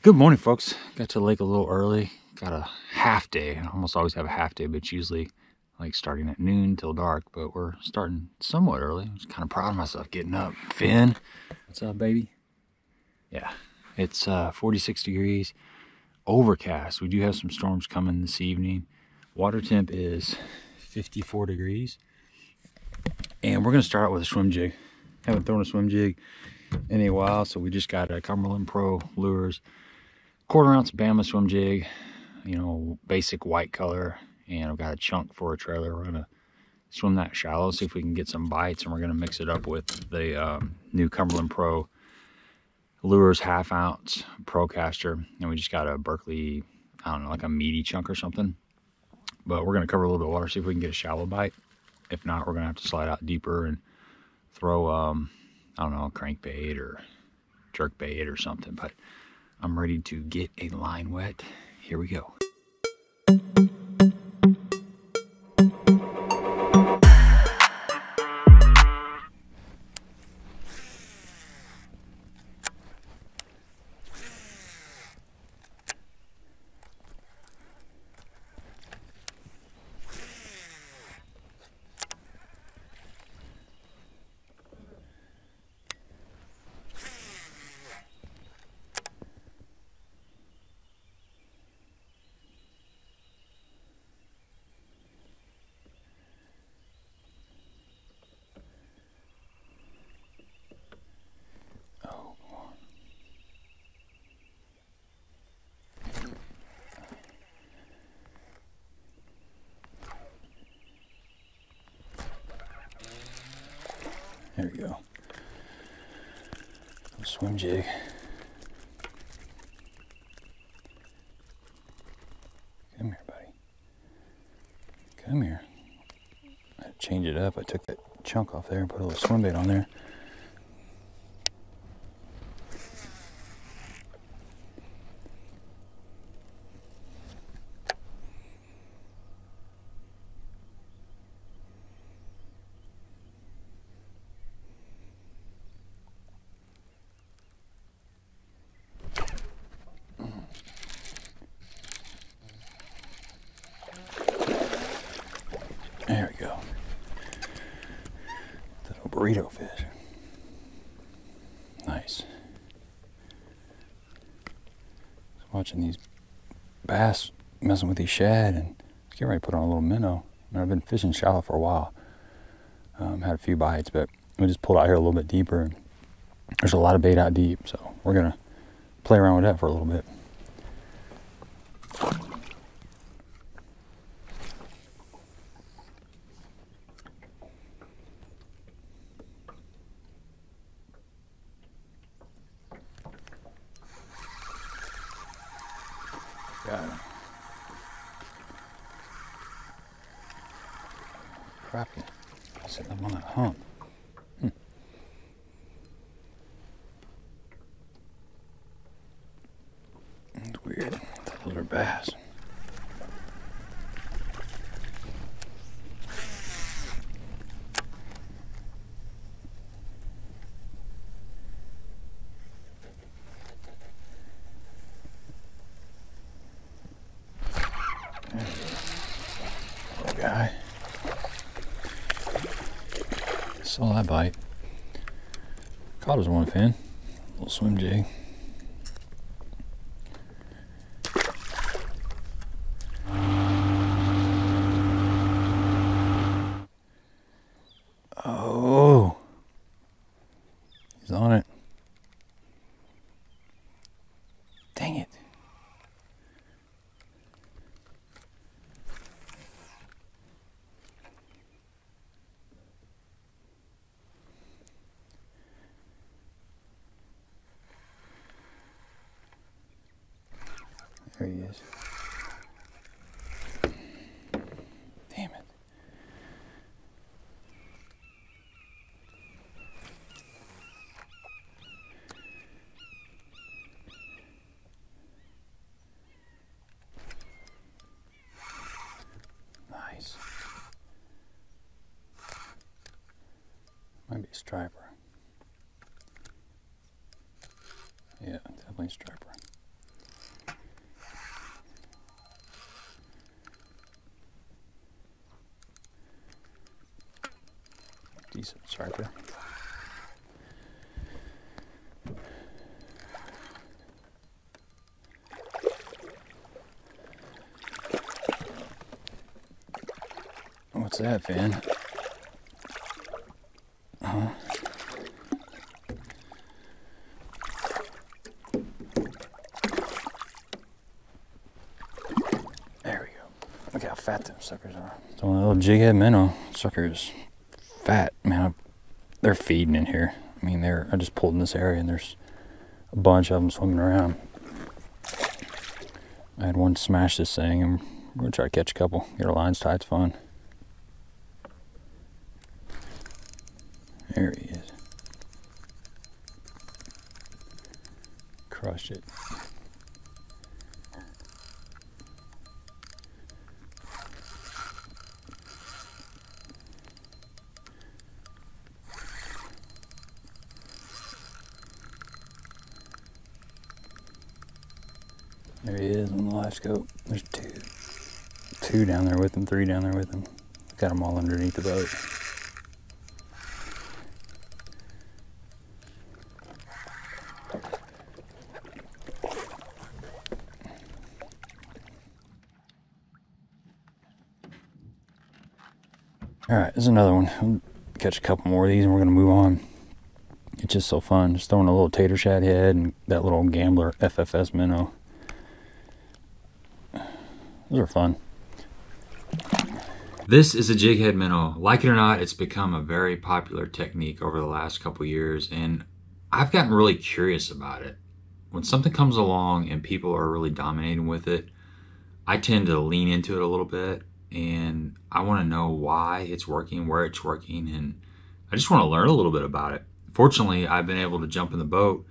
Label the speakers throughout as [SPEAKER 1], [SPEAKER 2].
[SPEAKER 1] Good morning, folks. Got to the lake a little early. Got a half day. I almost always have a half day, but it's usually like starting at noon till dark. But we're starting somewhat early. I'm just kind of proud of myself getting up. Finn, what's up, baby? Yeah, it's 46 degrees, overcast. We do have some storms coming this evening. Water temp is 54 degrees. And we're going to start out with a swim jig. Haven't thrown a swim jig in a while, so we just got a Cumberland Pro Lures 1/4 ounce Bama swim jig, you know, basic white color, and I've got a chunk for a trailer. We're gonna swim that shallow, see if we can get some bites, and we're gonna mix it up with the new Cumberland Pro Lures 1/2 ounce Pro caster, and we just got a Berkeley, I don't know, like a meaty chunk or something. But we're gonna cover a little bit of water, see if we can get a shallow bite. If not, we're gonna have to slide out deeper and throw, I don't know, crankbait or jerk bait or something. But I'm ready to get a line wet. Here we go. There we go. Swim jig. Come here, buddy. Come here. I had to change it up. I took that chunk off there and put a little swim bait on there. There we go. Little burrito fish. Nice. Watching these bass messing with these shad, and get ready to put on a little minnow. I've been fishing shallow for a while. Had a few bites, but we just pulled out here a little bit deeper. And there's a lot of bait out deep, so we're gonna play around with that for a little bit. Got him. Crappie. Sitting up on that hump. It's weird. Those are bass. Little guy. Saw that bite. Caught us one fin. Little swim jig. Oh, he's on it. Dang it. There he is. Damn it. Nice. Might be a striper. Yeah, definitely a striper. decent striper. What's that, Finn? There we go. Look how fat them suckers are. So one of the little jig head minnow suckers, fat, man. They're feeding in here. I mean, I just pulled in this area and there's a bunch of them swimming around. I had one smash this thing and we're gonna try to catch a couple. Get our lines tied, it's fun. There he is. Crushed it. There he is on the live scope. There's two down there with him, 3 down there with him. Got them all underneath the boat. All right, there's another one. We'll catch a couple more of these and we're gonna move on. It's just so fun. Just throwing a little tater shad head and that little Gambler FFS minnow. Those are fun. This is a jig head minnow. Like it or not, it's become a very popular technique over the last couple years, and I've gotten really curious about it. When something comes along and people are really dominating with it, I tend to lean into it a little bit, and I want to know why it's working, where it's working, and I just want to learn a little bit about it. Fortunately, I've been able to jump in the boat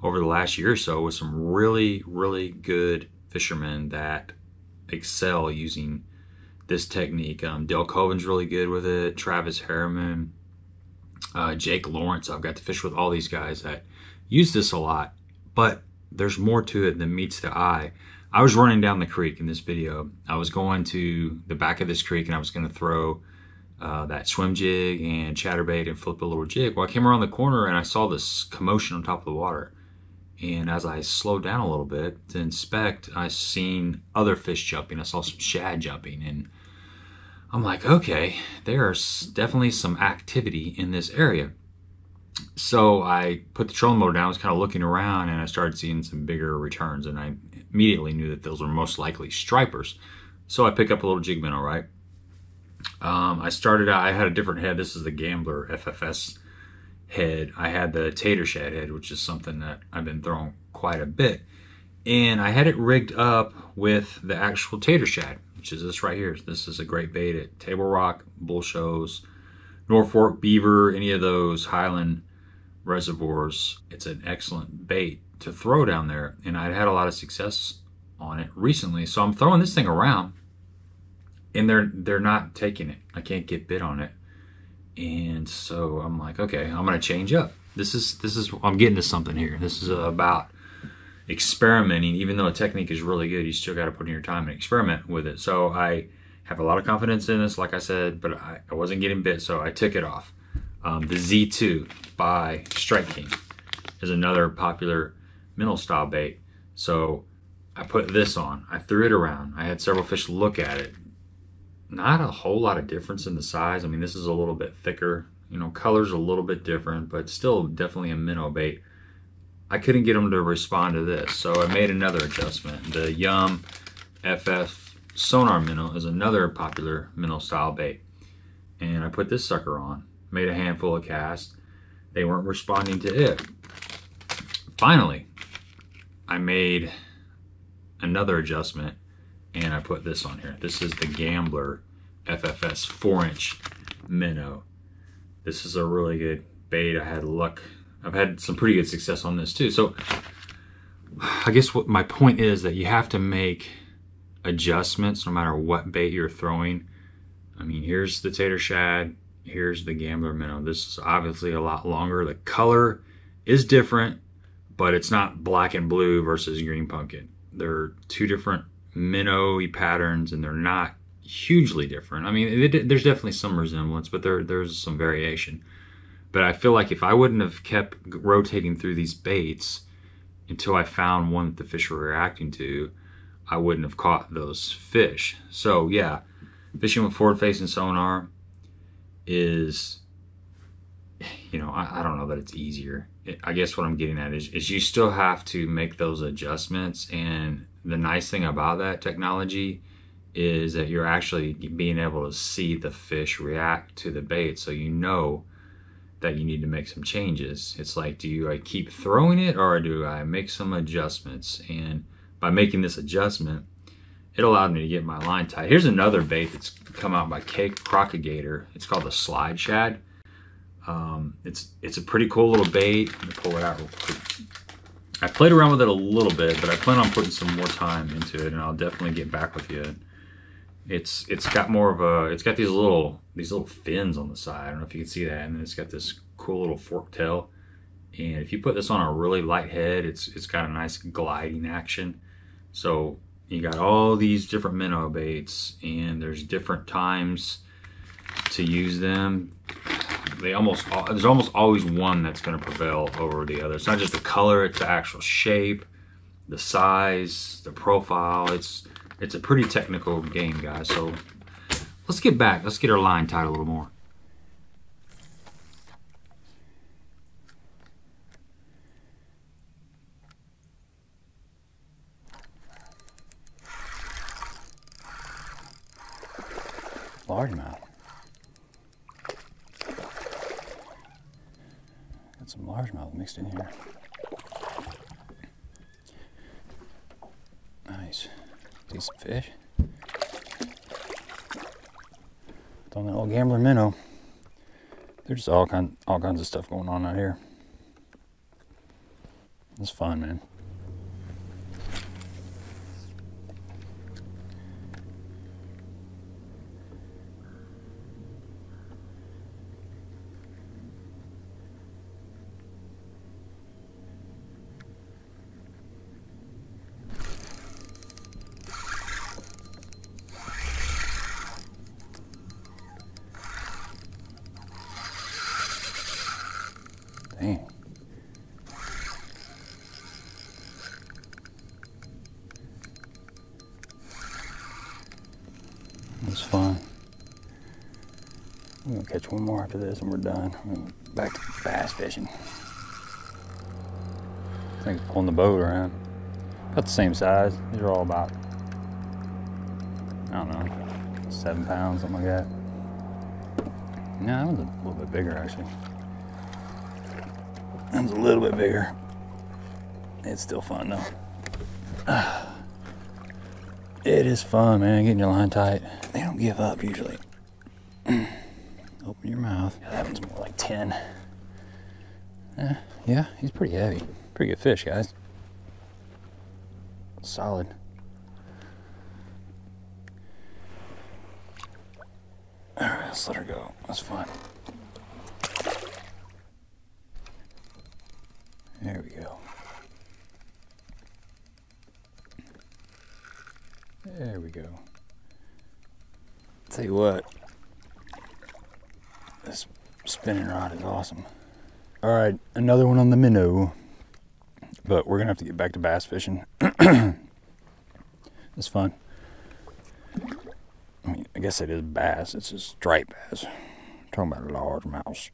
[SPEAKER 1] over the last year or so with some really, really good fishermen that excel using this technique. Dale Coven's really good with it, Travis Harriman, Jake Lawrence. I've got to fish with all these guys that use this a lot, but there's more to it than meets the eye. I was running down the creek in this video. I was going to the back of this creek and I was going to throw that swim jig and chatterbait and flip a little jig. Well, I came around the corner and I saw this commotion on top of the water. And as I slowed down a little bit to inspect, I seen other fish jumping. I saw some shad jumping, and I'm like, okay, there's definitely some activity in this area. So I put the trolling motor down, I was kind of looking around, and I started seeing some bigger returns, and I immediately knew that those were most likely stripers. So I pick up a little jig minnow, right? I started out, I had a different head. This is the Gambler FFS head. I had the tater shad head, which is something that I've been throwing quite a bit, and I had it rigged up with the actual tater shad, which is this right here. This is a great bait at Table Rock, Bull Shows, Norfolk, Beaver, any of those Highland reservoirs. It's an excellent bait to throw down there, and I'd had a lot of success on it recently. So I'm throwing this thing around and they're not taking it. I can't get bit on it. And so I'm like, okay, I'm gonna change up. This is I'm getting to something here. This is about experimenting. Even though a technique is really good, you still got to put in your time and experiment with it. So I have a lot of confidence in this, like I said, but I wasn't getting bit, so I took it off. The Z2 by Strike King is another popular minnow style bait. So I put this on. I threw it around. I had several fish look at it. Not a whole lot of difference in the size. I mean, this is a little bit thicker. You know, color's a little bit different, but still definitely a minnow bait. I couldn't get them to respond to this, so I made another adjustment. The Yum FF Sonar minnow is another popular minnow style bait. And I put this sucker on, made a handful of casts. They weren't responding to it. Finally, I made another adjustment and I put this on here. This is the Gambler FFS 4-inch minnow. This is a really good bait. I had luck. I've had some pretty good success on this too. So I guess what my point is that you have to make adjustments no matter what bait you're throwing. I mean, here's the tater shad, here's the Gambler minnow. This is obviously a lot longer. The color is different, but it's not black and blue versus green pumpkin. They're two different minnow-y patterns, and they're not hugely different. I mean, there's definitely some resemblance, but there's some variation. But I feel like if I wouldn't have kept rotating through these baits until I found one that the fish were reacting to, I wouldn't have caught those fish. So yeah, fishing with forward-facing sonar is, you know, I don't know that it's easier. I guess what I'm getting at is you still have to make those adjustments. And the nice thing about that technology is that you're actually being able to see the fish react to the bait, so you know that you need to make some changes. It's like, do I keep throwing it or do I make some adjustments? And by making this adjustment, it allowed me to get my line tight. Here's another bait that's come out by Crock Gator. It's called the slide shad. It's a pretty cool little bait. Let me pull it out real quick. I played around with it a little bit, but I plan on putting some more time into it, and I'll definitely get back with you. It's got more of a, it's got these little fins on the side. I don't know if you can see that, and then it's got this cool little fork tail. And if you put this on a really light head, it's got a nice gliding action. So you got all these different minnow baits, and there's different times to use them. There's almost always one that's going to prevail over the other. It's not just the color, it's the actual shape, the size, the profile. It's a pretty technical game, guys. So let's get back. Let's get our line tied a little more. Largemouth. Got some largemouth mixed in here. Nice. Decent fish. On that old gambler minnow. There's all kinds of stuff going on out here. It's fun, man. Dang. It's fun. I'm gonna catch one more after this and we're done. Back to bass fishing. I think pulling the boat around. About the same size. These are all about, I don't know, 7 pounds, something like that. No, that one's a little bit bigger actually. That one's a little bit bigger. It's still fun though. It is fun, man, getting your line tight. They don't give up usually. Open your mouth. Yeah, that one's more like 10. Yeah, he's pretty heavy. Pretty good fish, guys. Solid. All right, let's let her go. That's fine. There we go. There we go. Tell you what, this spinning rod is awesome. All right, another one on the minnow, but we're gonna have to get back to bass fishing. It's fun. I mean, I guess it is bass. It's just striped bass. I'm talking about a large mouse.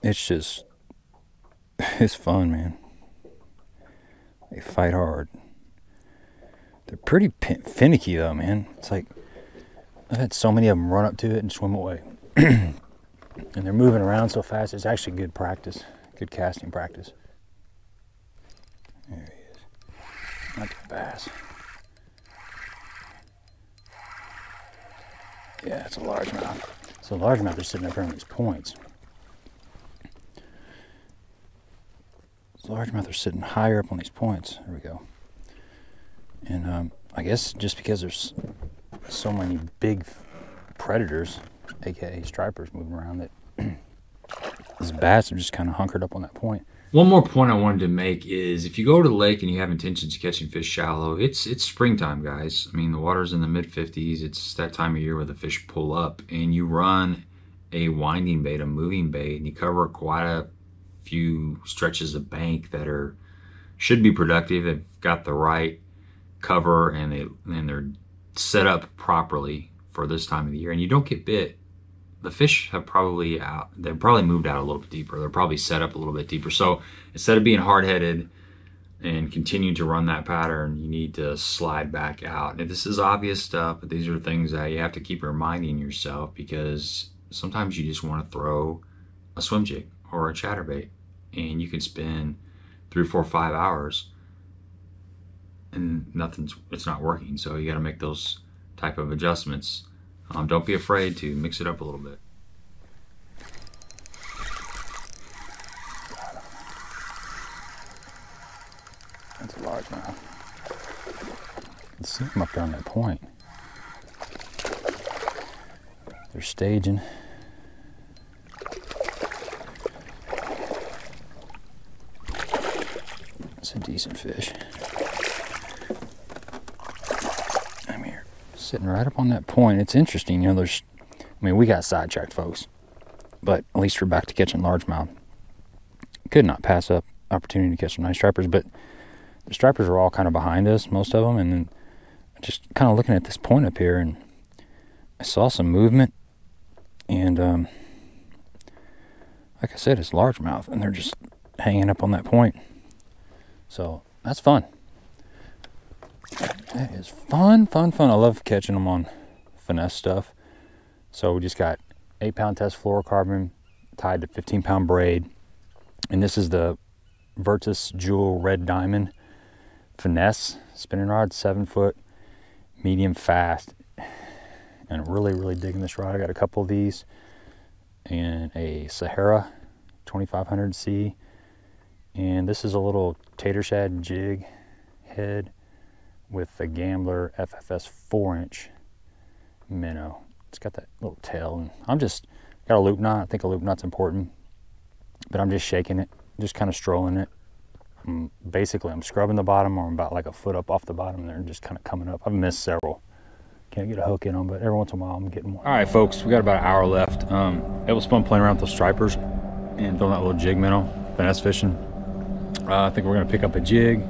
[SPEAKER 1] It's just, it's fun, man. They fight hard. They're pretty finicky though, man. It's like, I've had so many of them run up to it and swim away. And they're moving around so fast. It's actually good practice, good casting practice. There he is. Not the bass. Yeah, it's a largemouth. So largemouth are sitting up here on these points. Largemouth are sitting higher up on these points. There we go. And I guess just because there's so many big predators, aka stripers, moving around, that these bass are just kind of hunkered up on that point. One more point I wanted to make is if you go to the lake and you have intentions of catching fish shallow, it's springtime, guys. I mean, the water's in the mid-50s. It's that time of year where the fish pull up, and you run a winding bait, a moving bait, and you cover quite a few stretches of bank that should be productive. They've got the right cover, and they're set up properly for this time of the year, and you don't get bit. The fish have they've probably moved out a little bit deeper. They're probably set up a little bit deeper. So instead of being hard-headed and continuing to run that pattern, you need to slide back out. And this is obvious stuff, but these are things that you have to keep reminding yourself, because sometimes you just want to throw a swim jig or a chatterbait, and you can spend 3, 4, 5 hours and it's not working. So you got to make those type of adjustments. Don't be afraid to mix it up a little bit. That's a large mouth. You can see them up there on that point. They're staging. That's a decent fish. Sitting right up on that point. It's interesting, you know, we got sidetracked, folks, but at least we're back to catching largemouth. Could not pass up opportunity to catch some nice stripers, but the stripers are all kind of behind us, most of them, and then just kind of looking at this point up here, and I saw some movement, and like I said, it's largemouth, and they're just hanging up on that point. So that's fun. That is fun. I love catching them on finesse stuff. So we just got 8-pound test fluorocarbon tied to 15-pound braid. And this is the Virtus Jewel Red Diamond finesse spinning rod, 7-foot, medium fast. And really digging this rod. I got a couple of these and a Sahara 2500C. And this is a little tater shad jig head with the Gambler FFS 4-inch minnow. It's got that little tail, and I'm just got a loop knot. I think a loop knot's important, but I'm just shaking it, just kind of strolling it. Basically, I'm scrubbing the bottom, or I'm about like a foot up off the bottom there, and just kind of coming up. I've missed several. Can't get a hook in them, but every once in a while I'm getting one. All right, folks, we got about an hour left. It was fun playing around with those stripers and throwing that little jig minnow, finesse fishing. I think we're gonna pick up a jig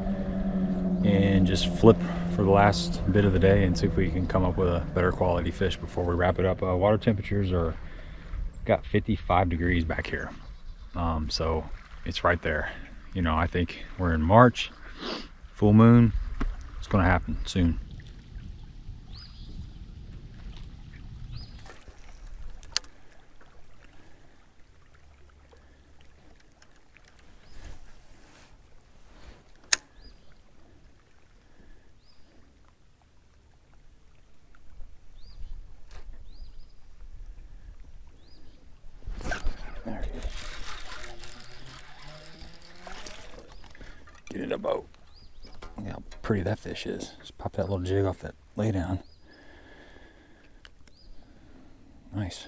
[SPEAKER 1] and just flip for the last bit of the day and see if we can come up with a better quality fish before we wrap it up. Water temperatures got 55 degrees back here, so it's right there. You know, I think we're in March, full moon. It's gonna happen soon. There he is. Get in a boat. Look how pretty that fish is. Just pop that little jig off that lay down. Nice.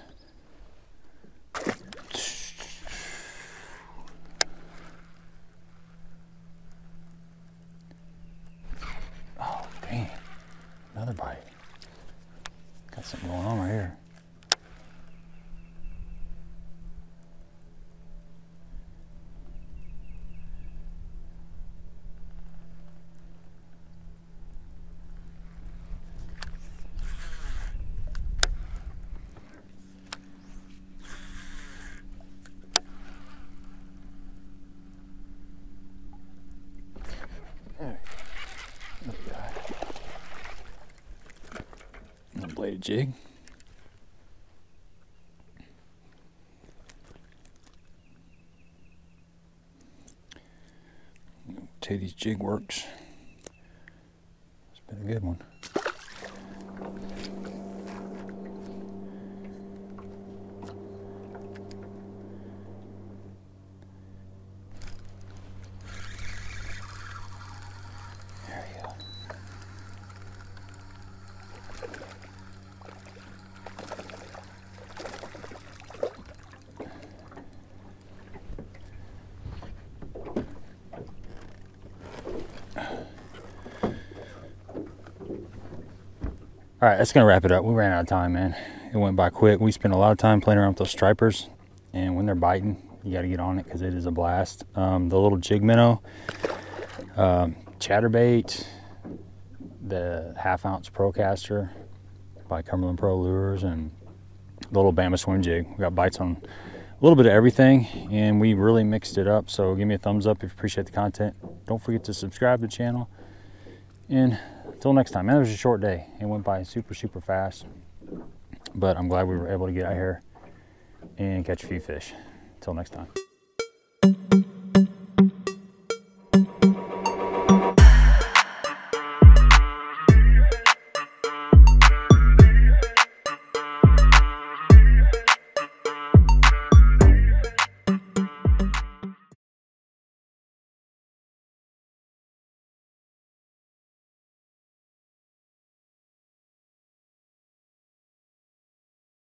[SPEAKER 1] Oh, dang. Another bite. Got something going on right here. Bladed jig. Tell you these jig works. It's been a good one. All right, that's gonna wrap it up. We ran out of time, man. It went by quick. We spent a lot of time playing around with those stripers, and when they're biting, you got to get on it because it is a blast. The little jig minnow, chatterbait, the 1/2 ounce Procaster by Cumberland Pro Lures, and the little Bama swim jig. We got bites on a little bit of everything, and we really mixed it up. So give me a thumbs up if you appreciate the content. Don't forget to subscribe to the channel. And until next time, man, it was a short day. It went by super, super fast. But I'm glad we were able to get out here and catch a few fish. Until next time.